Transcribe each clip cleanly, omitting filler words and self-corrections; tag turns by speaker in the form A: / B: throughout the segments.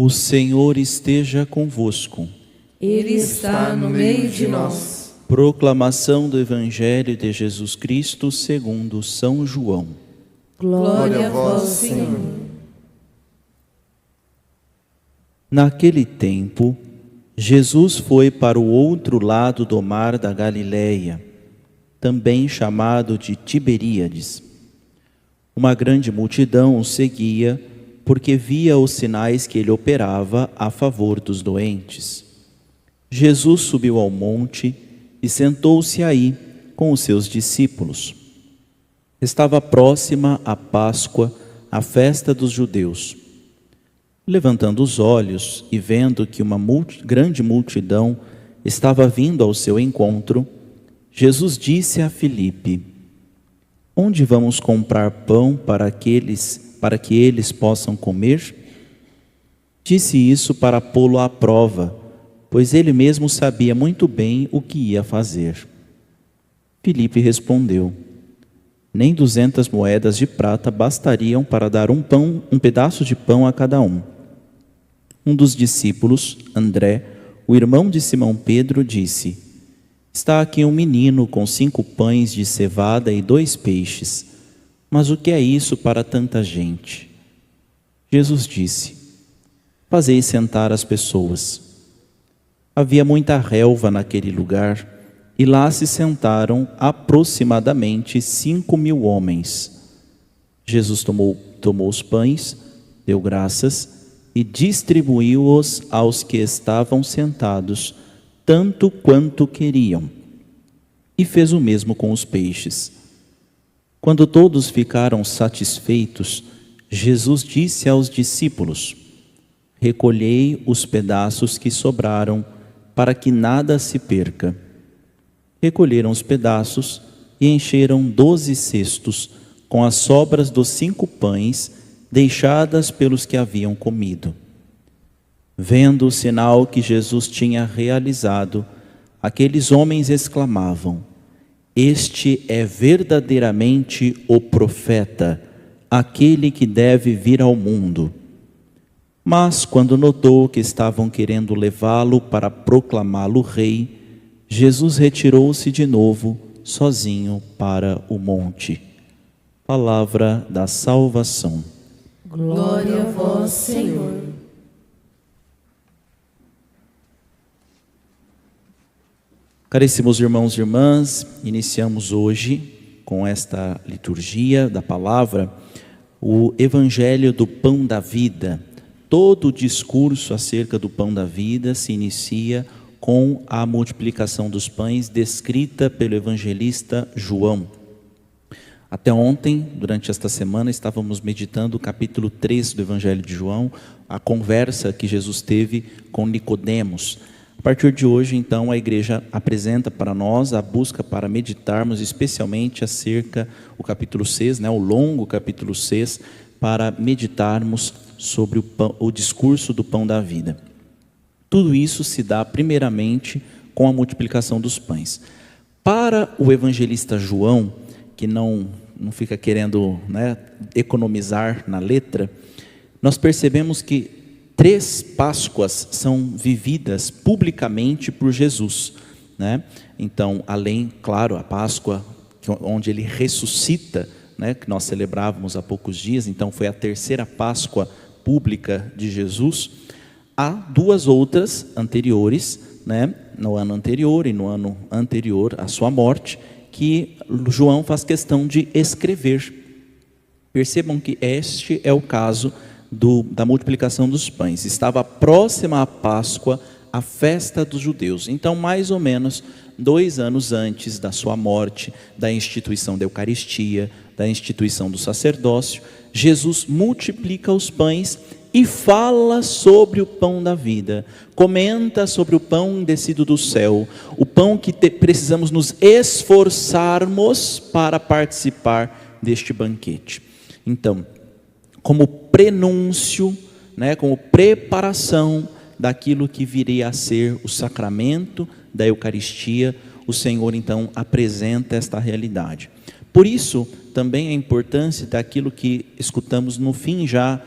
A: O Senhor esteja convosco.
B: Ele está no meio de nós.
A: Proclamação do Evangelho de Jesus Cristo segundo São João.
B: Glória a vós, Senhor.
A: Naquele tempo, Jesus foi para o outro lado do mar da Galileia, também chamado de Tiberíades. Uma grande multidão o seguia, porque via os sinais que ele operava a favor dos doentes. Jesus subiu ao monte e sentou-se aí com os seus discípulos. Estava próxima a Páscoa, a festa dos judeus. Levantando os olhos e vendo que uma grande multidão estava vindo ao seu encontro, Jesus disse a Filipe: Onde vamos comprar pão para que eles possam comer? Disse isso para pô-lo à prova, pois ele mesmo sabia muito bem o que ia fazer. Filipe respondeu: Nem 200 moedas de prata bastariam para dar um pedaço de pão a cada um. Um dos discípulos, André, o irmão de Simão Pedro, disse: Está aqui um menino com 5 pães de cevada e 2 peixes. Mas o que é isso para tanta gente? Jesus disse: Fazei sentar as pessoas. Havia muita relva naquele lugar, e lá se sentaram aproximadamente 5.000 homens. Jesus tomou os pães, deu graças e distribuiu-os aos que estavam sentados, tanto quanto queriam. E fez o mesmo com os peixes. Quando todos ficaram satisfeitos, Jesus disse aos discípulos: Recolhei os pedaços que sobraram, para que nada se perca. Recolheram os pedaços e encheram 12 cestos com as sobras dos 5 pães deixadas pelos que haviam comido. Vendo o sinal que Jesus tinha realizado, aqueles homens exclamavam: Este é verdadeiramente o profeta, aquele que deve vir ao mundo. Mas quando notou que estavam querendo levá-lo para proclamá-lo rei, Jesus retirou-se de novo, sozinho, para o monte. Palavra da salvação.
B: Glória a vós, Senhor.
A: Caríssimos irmãos e irmãs, iniciamos hoje, com esta liturgia da palavra, o Evangelho do Pão da Vida. Todo o discurso acerca do Pão da Vida se inicia com a multiplicação dos pães descrita pelo evangelista João. Até ontem, durante esta semana, estávamos meditando o capítulo 3 do Evangelho de João, a conversa que Jesus teve com Nicodemos. A partir de hoje, então, a igreja apresenta para nós a busca para meditarmos especialmente acerca do capítulo 6, o longo capítulo 6, para meditarmos sobre o discurso do pão da vida. Tudo isso se dá primeiramente com a multiplicação dos pães. Para o evangelista João, que não fica querendo economizar na letra, nós percebemos que 3 Páscoas são vividas publicamente por Jesus. Então, além, claro, a Páscoa, onde ele ressuscita, que nós celebrávamos há poucos dias, então foi a 3ª Páscoa pública de Jesus. Há 2 outras anteriores, no ano anterior e no ano anterior à sua morte, que João faz questão de escrever. Percebam que este é o caso da multiplicação dos pães. Estava próxima à Páscoa, a festa dos judeus. Então, mais ou menos 2 anos antes da sua morte, da instituição da Eucaristia, da instituição do sacerdócio, Jesus multiplica os pães e fala sobre o pão da vida, comenta sobre o pão descido do céu, o pão que precisamos nos esforçarmos para participar deste banquete. Então, como prenúncio, como preparação daquilo que viria a ser o sacramento da Eucaristia, o Senhor então apresenta esta realidade. Por isso, também a importância daquilo que escutamos no fim já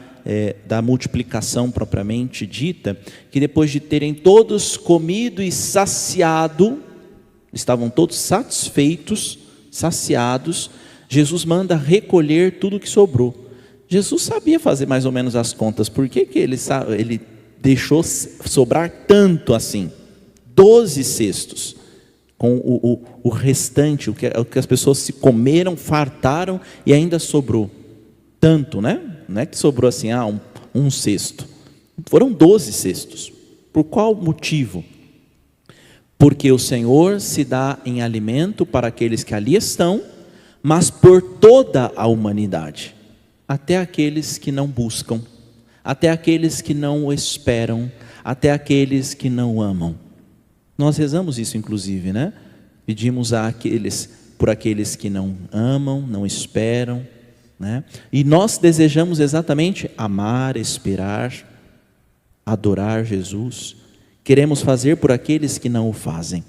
A: da multiplicação propriamente dita, que depois de terem todos comido e saciado, estavam todos satisfeitos, saciados, Jesus manda recolher tudo que sobrou. Jesus sabia fazer mais ou menos as contas. Por que ele deixou sobrar tanto assim? 12 cestos. Com o restante, o que as pessoas se comeram, fartaram e ainda sobrou. Tanto, né? Não é que sobrou assim, um cesto. Foram 12 cestos. Por qual motivo? Porque o Senhor se dá em alimento para aqueles que ali estão, mas por toda a humanidade. Até aqueles que não buscam, até aqueles que não o esperam, até aqueles que não o amam. Nós rezamos isso inclusive, né? Pedimos por aqueles que não amam, não esperam, né? E nós desejamos exatamente amar, esperar, adorar Jesus. Queremos fazer por aqueles que não o fazem.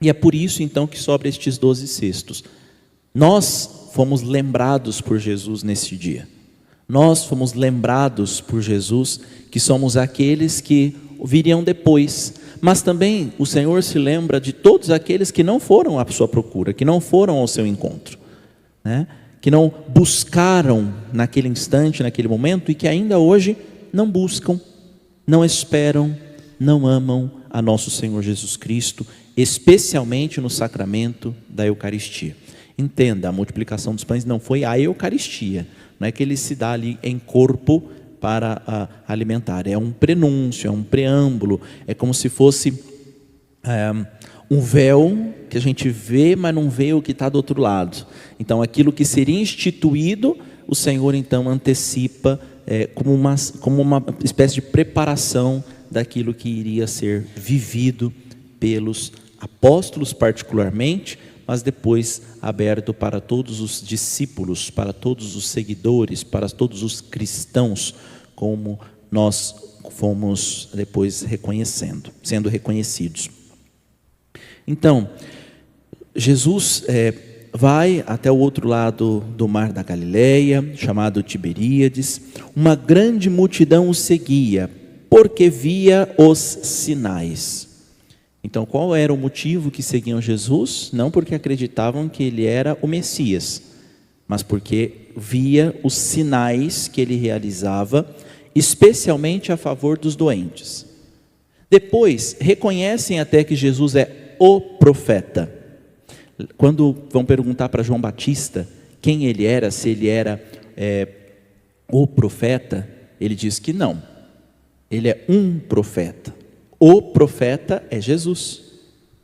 A: E é por isso então que sobra estes 12 cestos. Nós fomos lembrados por Jesus nesse dia. Nós fomos lembrados por Jesus que somos aqueles que viriam depois. Mas também o Senhor se lembra de todos aqueles que não foram à sua procura, que não foram ao seu encontro, né? Que não buscaram naquele instante, naquele momento, e que ainda hoje não buscam, não esperam, não amam a nosso Senhor Jesus Cristo, especialmente no sacramento da Eucaristia. Entenda, a multiplicação dos pães não foi a Eucaristia, não é que ele se dá ali em corpo para alimentar, é um prenúncio, é um preâmbulo, é como se fosse um véu que a gente vê, mas não vê o que está do outro lado. Então aquilo que seria instituído, o Senhor então antecipa como uma espécie de preparação daquilo que iria ser vivido pelos apóstolos particularmente, mas depois aberto para todos os discípulos, para todos os seguidores, para todos os cristãos, como nós fomos depois sendo reconhecidos. Então, Jesus vai até o outro lado do mar da Galileia, chamado Tiberíades. Uma grande multidão o seguia, porque via os sinais. Então, qual era o motivo que seguiam Jesus? Não porque acreditavam que ele era o Messias, mas porque via os sinais que ele realizava, especialmente a favor dos doentes. Depois, reconhecem até que Jesus é o profeta. Quando vão perguntar para João Batista quem ele era, se ele era o profeta, ele diz que não, ele é um profeta. O profeta é Jesus,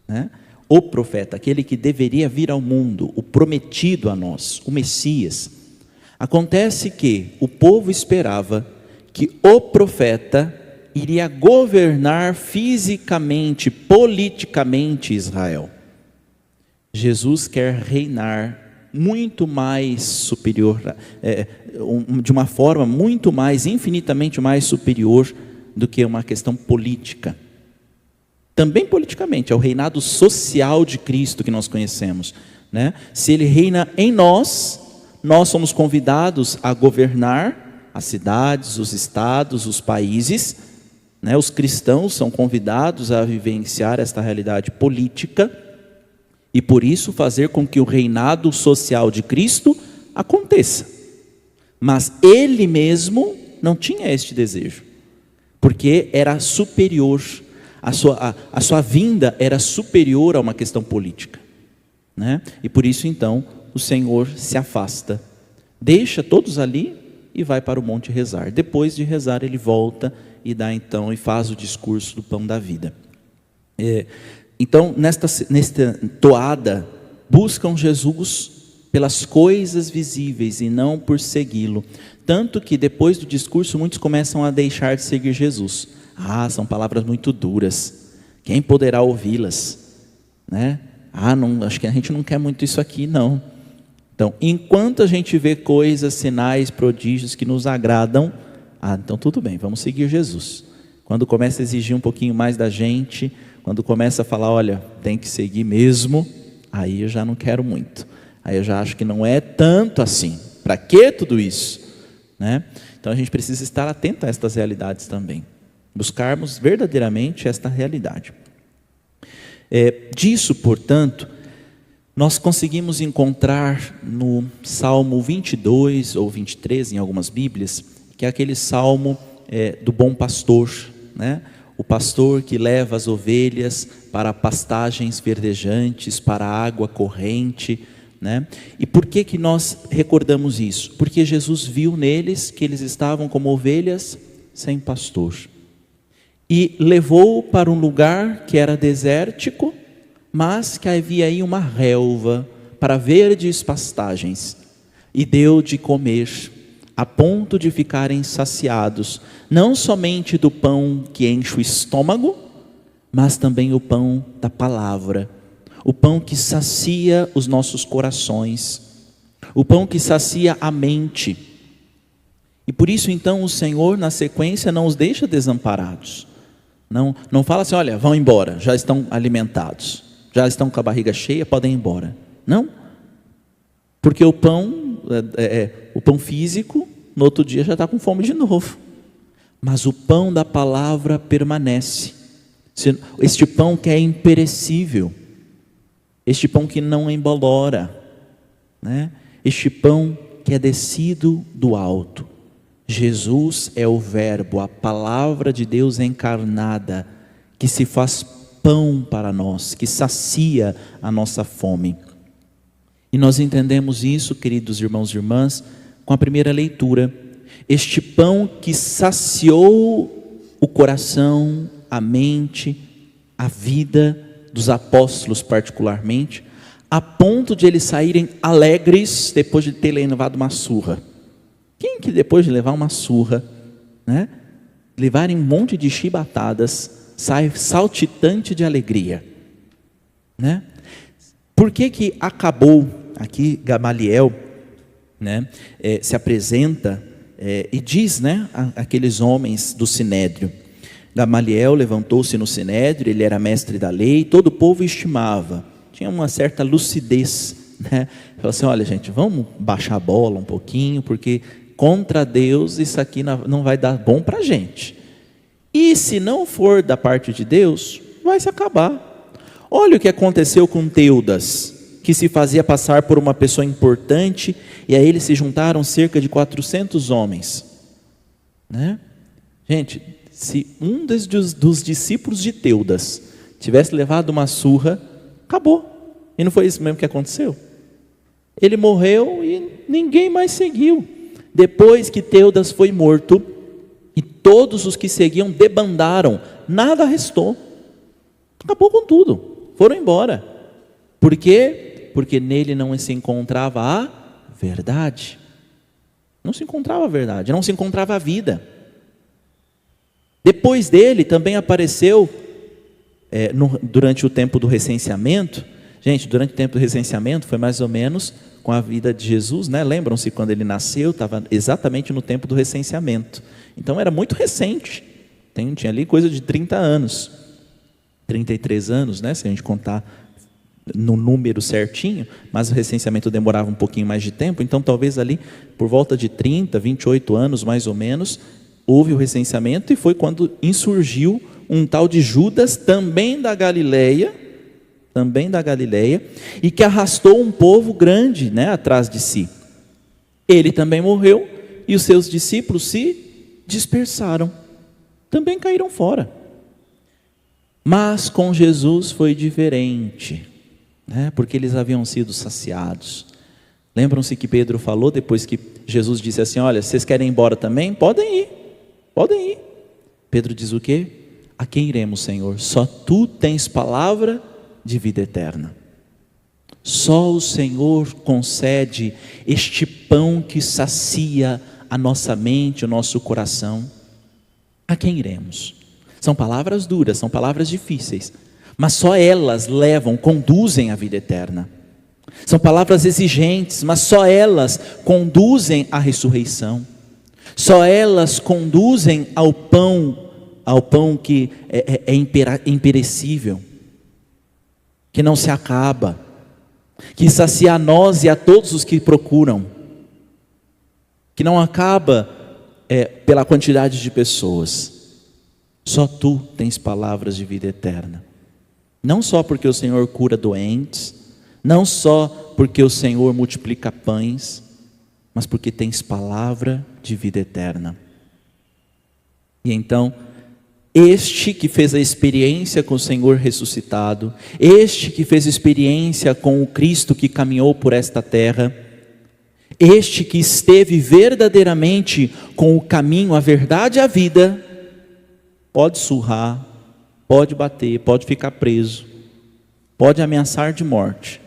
A: né? O profeta, aquele que deveria vir ao mundo, o prometido a nós, o Messias. Acontece que o povo esperava que o profeta iria governar fisicamente, politicamente Israel. Jesus quer reinar muito mais superior, de uma forma muito mais, infinitamente mais superior do que uma questão política. Também politicamente, é o reinado social de Cristo que nós conhecemos, né? Se ele reina em nós, nós somos convidados a governar as cidades, os estados, os países, né? Os cristãos são convidados a vivenciar esta realidade política e por isso fazer com que o reinado social de Cristo aconteça. Mas ele mesmo não tinha este desejo, porque era superior, a sua vinda era superior a uma questão política, né? E por isso então o Senhor se afasta, deixa todos ali e vai para o monte rezar. Depois de rezar ele volta e dá então e faz o discurso do pão da vida. Então nesta toada buscam Jesus pelas coisas visíveis e não por segui-lo, tanto que depois do discurso muitos começam a deixar de seguir Jesus. São palavras muito duras, quem poderá ouvi-las, né? Não, acho que a gente não quer muito isso aqui não. Então, enquanto a gente vê coisas, sinais, prodígios que nos agradam, então tudo bem, vamos seguir Jesus. Quando começa a exigir um pouquinho mais da gente, quando começa a falar, olha, tem que seguir mesmo, aí eu já não quero muito. Aí eu já acho que não é tanto assim. Para que tudo isso? Né? Então a gente precisa estar atento a estas realidades também, buscarmos verdadeiramente esta realidade. Disso, portanto, nós conseguimos encontrar no Salmo 22 ou 23 em algumas Bíblias, que é aquele salmo do bom pastor, né? O pastor que leva as ovelhas para pastagens verdejantes, para a água corrente, né? E por que nós recordamos isso? Porque Jesus viu neles que eles estavam como ovelhas sem pastor, e levou para um lugar que era desértico, mas que havia aí uma relva para verdes pastagens, e deu de comer, a ponto de ficarem saciados, não somente do pão que enche o estômago, mas também o pão da palavra, o pão que sacia os nossos corações, o pão que sacia a mente. E por isso então o Senhor na sequência não os deixa desamparados, não fala assim, olha, vão embora, já estão alimentados, já estão com a barriga cheia, podem ir embora. Não, porque o pão físico, no outro dia já está com fome de novo, mas o pão da palavra permanece, este pão que é imperecível, este pão que não embolora, né? Este pão que é descido do alto. Jesus é o verbo, a palavra de Deus encarnada, que se faz pão para nós, que sacia a nossa fome. E nós entendemos isso, queridos irmãos e irmãs, com a primeira leitura. Este pão que saciou o coração, a mente, a vida dos apóstolos particularmente, a ponto de eles saírem alegres depois de terem levado uma surra. Quem que depois de levar uma surra, né, levarem um monte de chibatadas, sai saltitante de alegria, né? Por que acabou aqui Gamaliel, né, se apresenta e diz, né, aqueles homens do Sinédrio. Gamaliel levantou-se no Sinédrio, ele era mestre da lei, todo o povo estimava, tinha uma certa lucidez, né? Falou assim, olha gente, vamos baixar a bola um pouquinho, porque contra Deus isso aqui não vai dar bom para a gente, e se não for da parte de Deus, vai se acabar. Olha o que aconteceu com Teudas, que se fazia passar por uma pessoa importante, e a ele se juntaram cerca de 400 homens, né? Gente, se um dos discípulos de Teudas tivesse levado uma surra, acabou. E não foi isso mesmo que aconteceu? Ele morreu e ninguém mais seguiu. Depois que Teudas foi morto, e todos os que seguiam debandaram, nada restou. Acabou com tudo, foram embora. Por quê? Porque nele não se encontrava a verdade. Não se encontrava a verdade, não se encontrava a vida. Depois dele também apareceu, durante o tempo do recenseamento, gente, durante o tempo do recenseamento foi mais ou menos com a vida de Jesus, né? Lembram-se quando ele nasceu, estava exatamente no tempo do recenseamento, então era muito recente, tinha ali coisa de 30 anos, 33 anos, né? Se a gente contar no número certinho, mas o recenseamento demorava um pouquinho mais de tempo, então talvez ali por volta de 30, 28 anos mais ou menos, houve o recenseamento, e foi quando insurgiu um tal de Judas, também da Galileia, e que arrastou um povo grande, né, atrás de si. Ele também morreu, e os seus discípulos se dispersaram, também caíram fora. Mas com Jesus foi diferente, né, porque eles haviam sido saciados. Lembram-se que Pedro falou, depois que Jesus disse assim, olha, vocês querem ir embora também? Podem ir. Pedro diz o quê? A quem iremos, Senhor? Só Tu tens palavra de vida eterna. Só o Senhor concede este pão que sacia a nossa mente, o nosso coração. A quem iremos? São palavras duras, são palavras difíceis, mas só elas conduzem à vida eterna. São palavras exigentes, mas só elas conduzem à ressurreição. Só elas conduzem ao pão que é imperecível, que não se acaba, que sacia a nós e a todos os que procuram, que não acaba pela quantidade de pessoas. Só tu tens palavras de vida eterna. Não só porque o Senhor cura doentes, não só porque o Senhor multiplica pães, mas porque tens palavra de vida eterna. E então, este que fez a experiência com o Senhor ressuscitado, este que fez experiência com o Cristo que caminhou por esta terra, este que esteve verdadeiramente com o caminho, a verdade e a vida, pode surrar, pode bater, pode ficar preso, pode ameaçar de morte,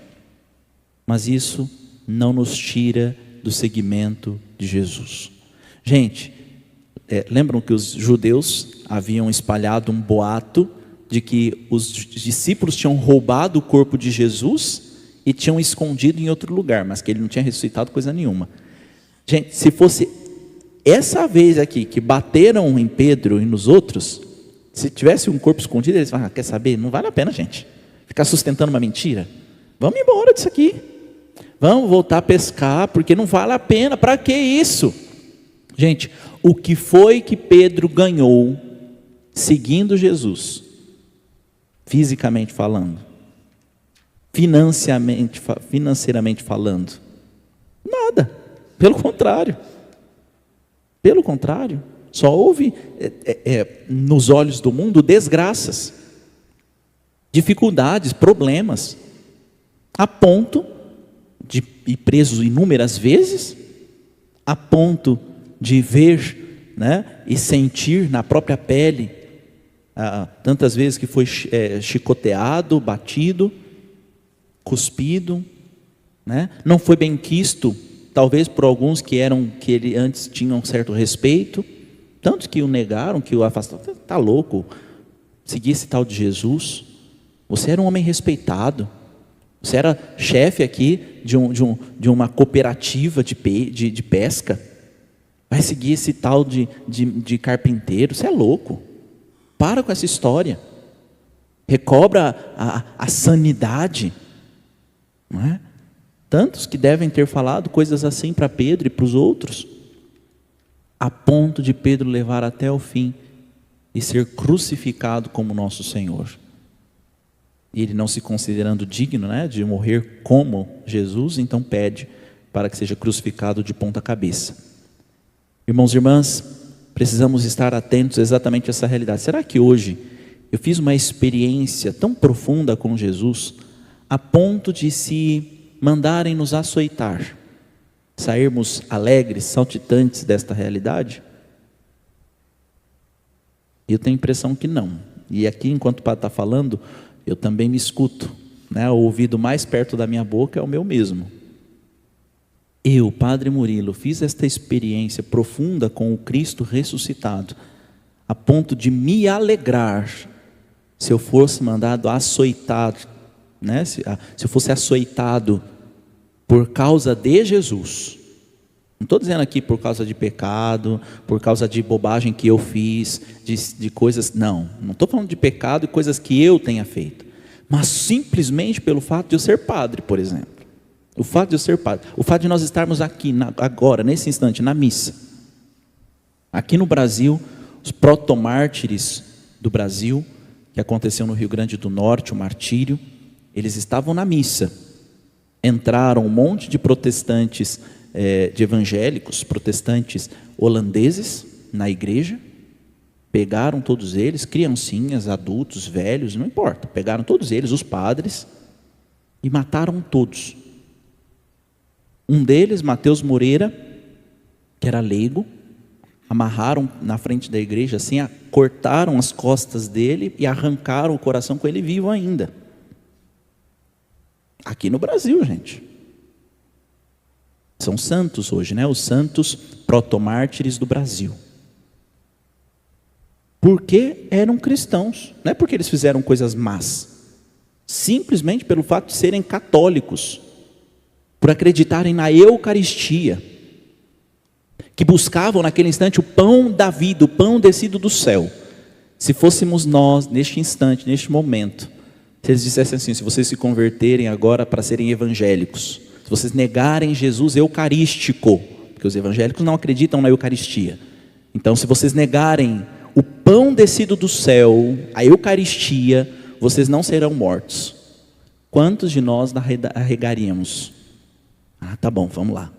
A: mas isso não nos tira do seguimento de Jesus. Gente, lembram que os judeus haviam espalhado um boato de que os discípulos tinham roubado o corpo de Jesus e tinham escondido em outro lugar, mas que ele não tinha ressuscitado coisa nenhuma. Gente, se fosse essa vez aqui que bateram em Pedro e nos outros, se tivesse um corpo escondido, eles falaram, quer saber? Não vale a pena, gente, ficar sustentando uma mentira. Vamos embora disso aqui. Vamos voltar a pescar, porque não vale a pena. Para que isso? Gente, o que foi que Pedro ganhou seguindo Jesus? Fisicamente falando, financeiramente falando, nada. Pelo contrário, só houve nos olhos do mundo desgraças, dificuldades, problemas, a ponto de ir preso inúmeras vezes, a ponto de ver, e sentir na própria pele, tantas vezes que foi chicoteado, batido, cuspido, não foi bem quisto, talvez por alguns que ele antes tinham um certo respeito, tantos que o negaram, que o afastaram. Está louco, seguir esse tal de Jesus? Você era um homem respeitado, você era chefe aqui de uma cooperativa de pesca, vai seguir esse tal de carpinteiro? Você é louco, para com essa história, recobra a sanidade, não é? Tantos que devem ter falado coisas assim para Pedro e para os outros, a ponto de Pedro levar até o fim e ser crucificado como nosso Senhor. E ele, não se considerando digno, de morrer como Jesus, então pede para que seja crucificado de ponta cabeça. Irmãos e irmãs, precisamos estar atentos exatamente a essa realidade. Será que hoje eu fiz uma experiência tão profunda com Jesus, a ponto de se mandarem nos açoitar, sairmos alegres, saltitantes desta realidade? Eu tenho a impressão que não. E aqui, enquanto o padre está falando, eu também me escuto, o ouvido mais perto da minha boca é o meu mesmo. Eu, Padre Murilo, fiz esta experiência profunda com o Cristo ressuscitado, a ponto de me alegrar se eu fosse mandado açoitar, se eu fosse açoitado por causa de Jesus. Não estou dizendo aqui por causa de pecado, por causa de bobagem que eu fiz, de coisas, não estou falando de pecado e coisas que eu tenha feito, mas simplesmente pelo fato de eu ser padre, por exemplo. O fato de eu ser padre, o fato de nós estarmos aqui, agora, nesse instante, na missa. Aqui no Brasil, os protomártires do Brasil, que aconteceu no Rio Grande do Norte, o martírio, eles estavam na missa. Entraram um monte de protestantes, de evangélicos, protestantes holandeses na igreja, pegaram todos eles, criancinhas, adultos, velhos, não importa, pegaram todos eles, os padres, e mataram todos. Um deles, Mateus Moreira, que era leigo, amarraram na frente da igreja, assim, cortaram as costas dele e arrancaram o coração com ele vivo ainda. Aqui no Brasil, gente. São santos hoje, os santos protomártires do Brasil. Porque eram cristãos, não é porque eles fizeram coisas más, simplesmente pelo fato de serem católicos, por acreditarem na Eucaristia, que buscavam naquele instante o pão da vida, o pão descido do céu. Se fôssemos nós, neste instante, neste momento, se eles dissessem assim, se vocês se converterem agora para serem evangélicos, se vocês negarem Jesus eucarístico, porque os evangélicos não acreditam na Eucaristia, Então, se vocês negarem o pão descido do céu, a Eucaristia, vocês não serão mortos. Quantos de nós arregaríamos? Ah, tá bom, vamos lá.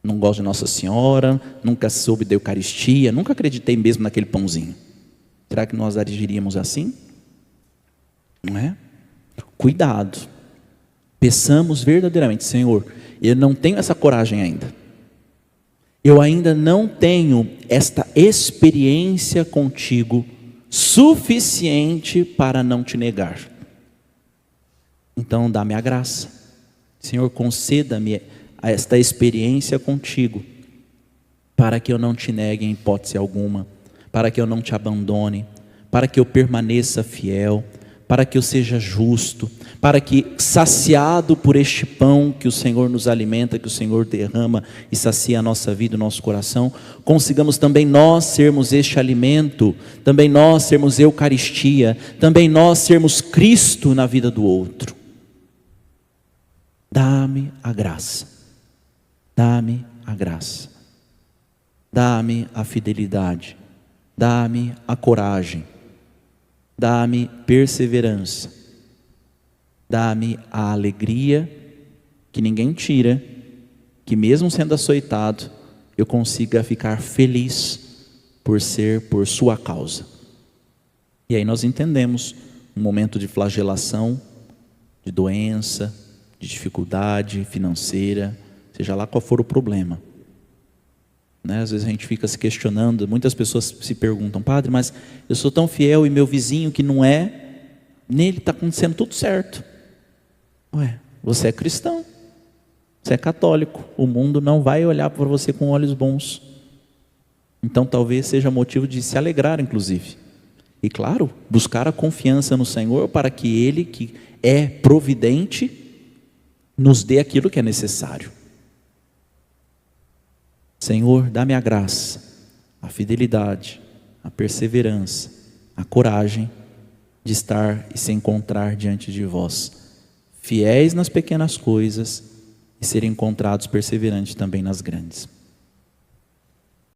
A: Não gosto de Nossa Senhora, nunca soube da Eucaristia, nunca acreditei mesmo naquele pãozinho. Será que nós agiríamos assim? Não é? Cuidado. Peçamos verdadeiramente, Senhor, eu não tenho essa coragem ainda. Eu ainda não tenho esta experiência contigo suficiente para não te negar. Então dá-me a graça. Senhor, conceda-me esta experiência contigo, para que eu não te negue em hipótese alguma, para que eu não te abandone, para que eu permaneça fiel, para que eu seja justo, para que, saciado por este pão que o Senhor nos alimenta, que o Senhor derrama e sacia a nossa vida, o nosso coração, consigamos também nós sermos este alimento, também nós sermos Eucaristia, também nós sermos Cristo na vida do outro. Dá-me a graça, dá-me a graça, dá-me a fidelidade, dá-me a coragem, dá-me perseverança, dá-me a alegria que ninguém tira, que mesmo sendo açoitado, eu consiga ficar feliz por ser por sua causa. E aí nós entendemos um momento de flagelação, de doença, de dificuldade financeira, seja lá qual for o problema. Às vezes a gente fica se questionando, muitas pessoas se perguntam, padre, mas eu sou tão fiel e meu vizinho que não é, nele está acontecendo tudo certo. Ué, você é cristão, você é católico, o mundo não vai olhar para você com olhos bons. Então talvez seja motivo de se alegrar, inclusive. E claro, buscar a confiança no Senhor para que Ele, que é providente, nos dê aquilo que é necessário. Senhor, dá-me a graça, a fidelidade, a perseverança, a coragem de estar e se encontrar diante de vós, fiéis nas pequenas coisas e ser encontrados perseverantes também nas grandes.